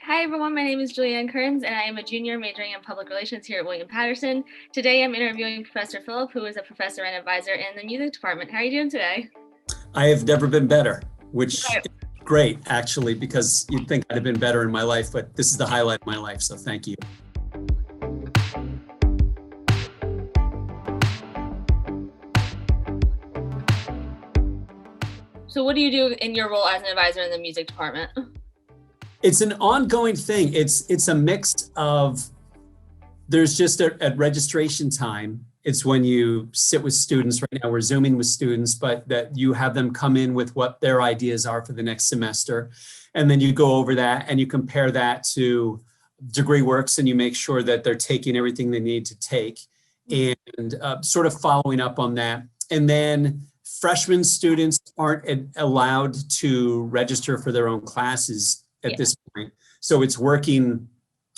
Hi everyone, my name is Julianne Kearns and I am a junior majoring in public relations here at William Patterson. Today I'm interviewing Professor Philp, who is a professor and advisor in the music department. How are you doing today? I have never been better, which Right. is great actually, because you'd think I'd have been better in my life, but this is the highlight of my life, so thank you. So what do you do in your role as an advisor in the music department? It's an ongoing thing. It's a mix of, there's just at registration time, it's when you sit with students. Right now we're Zooming with students, but that you have them come in with what their ideas are for the next semester. And then you go over that and you compare that to degree works and you make sure that they're taking everything they need to take and sort of following up on that. And then freshman students aren't allowed to register for their own classes at this point. So it's working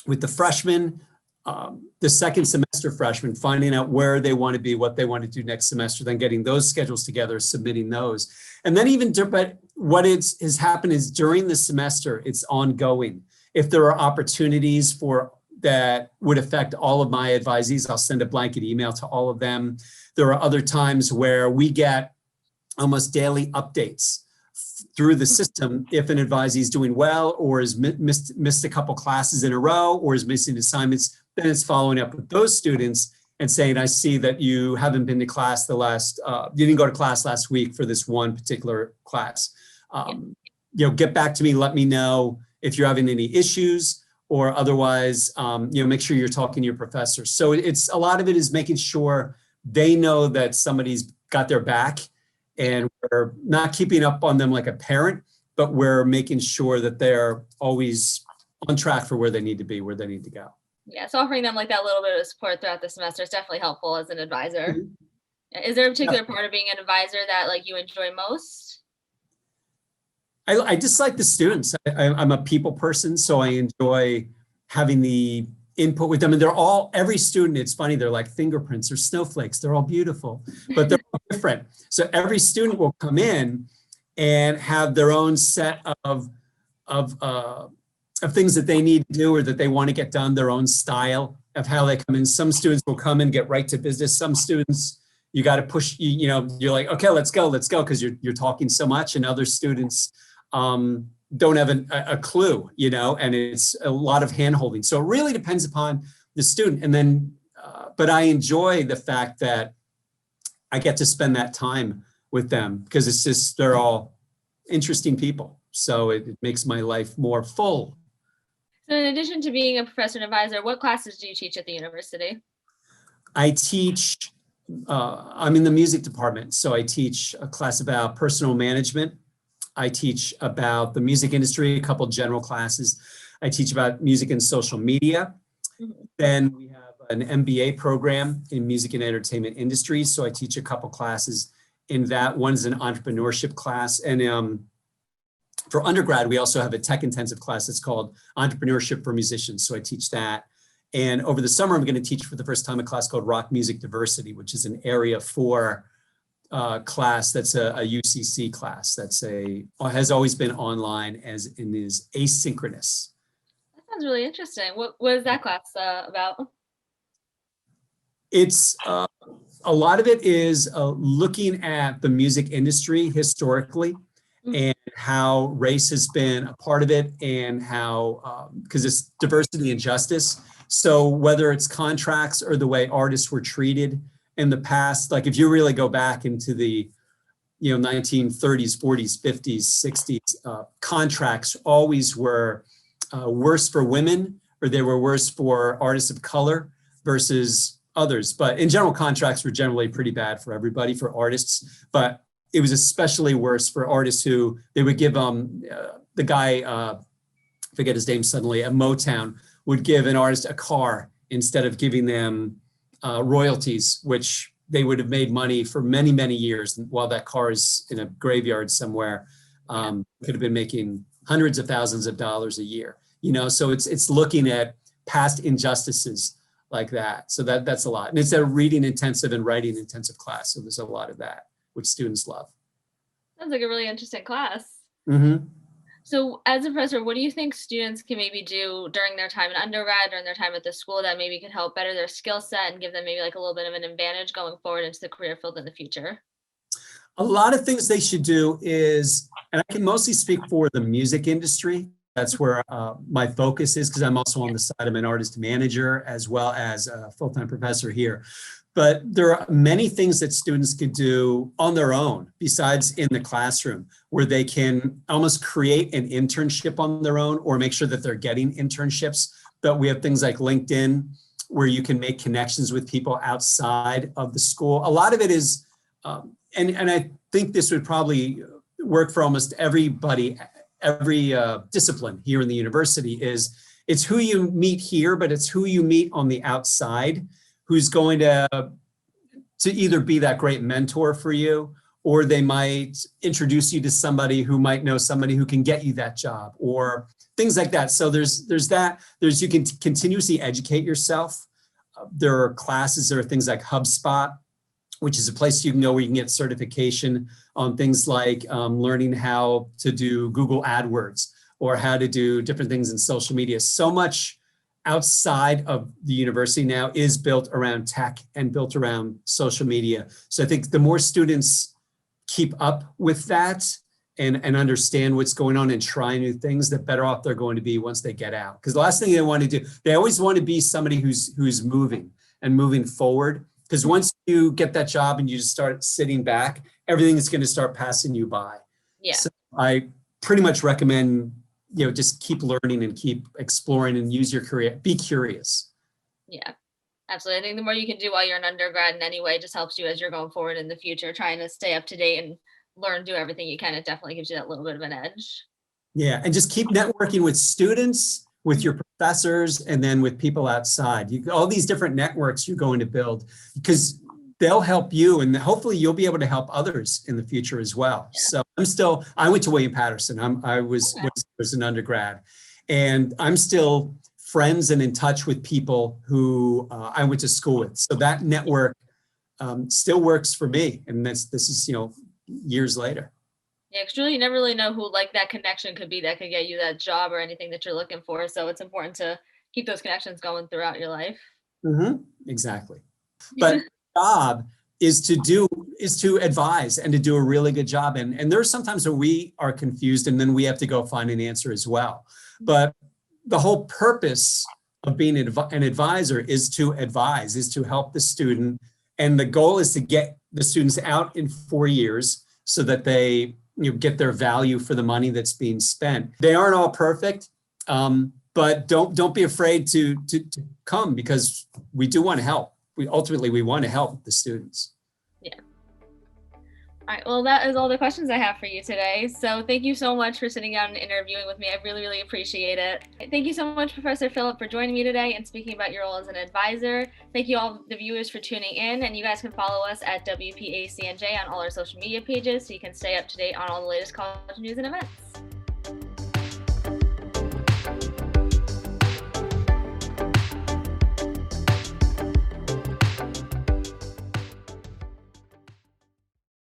with the freshmen, the second semester freshmen, finding out where they want to be, what they want to do next semester, then getting those schedules together, submitting those. And then but what has happened is during the semester, it's ongoing. If there are opportunities for that would affect all of my advisees, I'll send a blanket email to all of them. There are other times where we get almost daily updates through the system if an advisee is doing well or has missed a couple classes in a row or is missing assignments. Then it's following up with those students and saying, I see that you haven't been to class you didn't go to class last week for this one particular class. Get back to me, let me know if you're having any issues, or otherwise, make sure you're talking to your professor. So it's a lot of it is making sure they know that somebody's got their back, and we're not keeping up on them like a parent, but we're making sure that they're always on track for where they need to be, where they need to go. Yeah, so offering them like that little bit of support throughout the semester is definitely helpful as an advisor. Mm-hmm. Is there a particular part of being an advisor that like you enjoy most? I just like the students. I'm a people person, so I enjoy having the input with them. And every student, it's funny, they're like fingerprints or snowflakes. They're all beautiful, but they're all different. So every student will come in and have their own set of things that they need to do or that they want to get done, their own style of how they come in. Some students will come and get right to business. Some students, you got to push, you're like, okay, let's go, because you're talking so much. And other students don't have a clue, and it's a lot of hand-holding. So it really depends upon the student. And then, but I enjoy the fact that I get to spend that time with them because it's just, they're all interesting people. So it makes my life more full. So in addition to being a professor and advisor, what classes do you teach at the university? I teach, I'm in the music department. So I teach a class about personal management. I teach about the music industry, a couple general classes. I teach about music and social media. Mm-hmm. Then we have an MBA program in music and entertainment industry. So I teach a couple classes in that. One's an entrepreneurship class. And for undergrad, we also have a tech intensive class that's called Entrepreneurship for Musicians. So I teach that. And over the summer, I'm going to teach for the first time a class called Rock Music Diversity, which is an area for class that's a UCC class has always been online and is asynchronous. That sounds really interesting. What is that class about? It's a lot of it is looking at the music industry historically, mm-hmm. and how race has been a part of it, and how because it's diversity and justice. So whether it's contracts or the way artists were treated in the past, like if you really go back into the 1930s, 40s, 50s, 60s, contracts always were worse for women, or they were worse for artists of color versus others. But in general, contracts were generally pretty bad for everybody, for artists, but it was especially worse for artists who they would give the guy, forget his name suddenly, at Motown, would give an artist a car instead of giving them royalties, which they would have made money for many, many years while that car is in a graveyard somewhere. Could have been making hundreds of thousands of dollars a year, so it's looking at past injustices like that. So that's a lot. And it's a reading intensive and writing intensive class. So there's a lot of that, which students love. Sounds like a really interesting class. Mm-hmm. So as a professor, what do you think students can maybe do during their time in undergrad, during their time at the school that maybe could help better their skill set and give them maybe like a little bit of an advantage going forward into the career field in the future? A lot of things they should do is, and I can mostly speak for the music industry. That's where my focus is because I'm also on the side of an artist manager as well as a full-time professor here. But there are many things that students could do on their own besides in the classroom where they can almost create an internship on their own or make sure that they're getting internships. But we have things like LinkedIn where you can make connections with people outside of the school. A lot of it is, and I think this would probably work for almost everybody, every discipline here in the university is it's who you meet here, but it's who you meet on the outside who's going to either be that great mentor for you, or they might introduce you to somebody who might know somebody who can get you that job or things like that. So there's that, you can continuously educate yourself. There are classes, there are things like HubSpot, which is a place you can go where you can get certification on things like learning how to do Google AdWords or how to do different things in social media. So much outside of the university now is built around tech and built around social media. So I think the more students keep up with that and understand what's going on and try new things, the better off they're going to be once they get out. Because the last thing they want to do, they always want to be somebody who's moving and moving forward. Because once you get that job and you just start sitting back, everything is going to start passing you by. Yeah. So I pretty much recommend, just keep learning and keep exploring and use your career. Be curious. Yeah, absolutely. I think the more you can do while you're an undergrad in any way just helps you as you're going forward in the future, trying to stay up to date and learn, do everything you can. It definitely gives you that little bit of an edge. Yeah, and just keep networking with students, with your professors, and then with people outside. All these different networks you're going to build because they'll help you and hopefully you'll be able to help others in the future as well. Yeah. So I went to William Patterson. I was an undergrad, and I'm still friends and in touch with people who I went to school with. So that network still works for me. And this is, years later. Yeah, because really you never really know who like that connection could be that could get you that job or anything that you're looking for. So it's important to keep those connections going throughout your life. Mm-hmm. Exactly. But job is to advise and to do a really good job. And there are sometimes where we are confused and then we have to go find an answer as well. But the whole purpose of being an advisor is to advise, is to help the student. And the goal is to get the students out in 4 years so that they get their value for the money that's being spent. They aren't all perfect, but don't be afraid to come because we do want to help. We want to help the students. Yeah. All right. Well, that is all the questions I have for you today. So thank you so much for sitting down and interviewing with me. I really, really appreciate it. Thank you so much, Professor Philp, for joining me today and speaking about your role as an advisor. Thank you all the viewers for tuning in, and you guys can follow us at WPACNJ on all our social media pages so you can stay up to date on all the latest college news and events.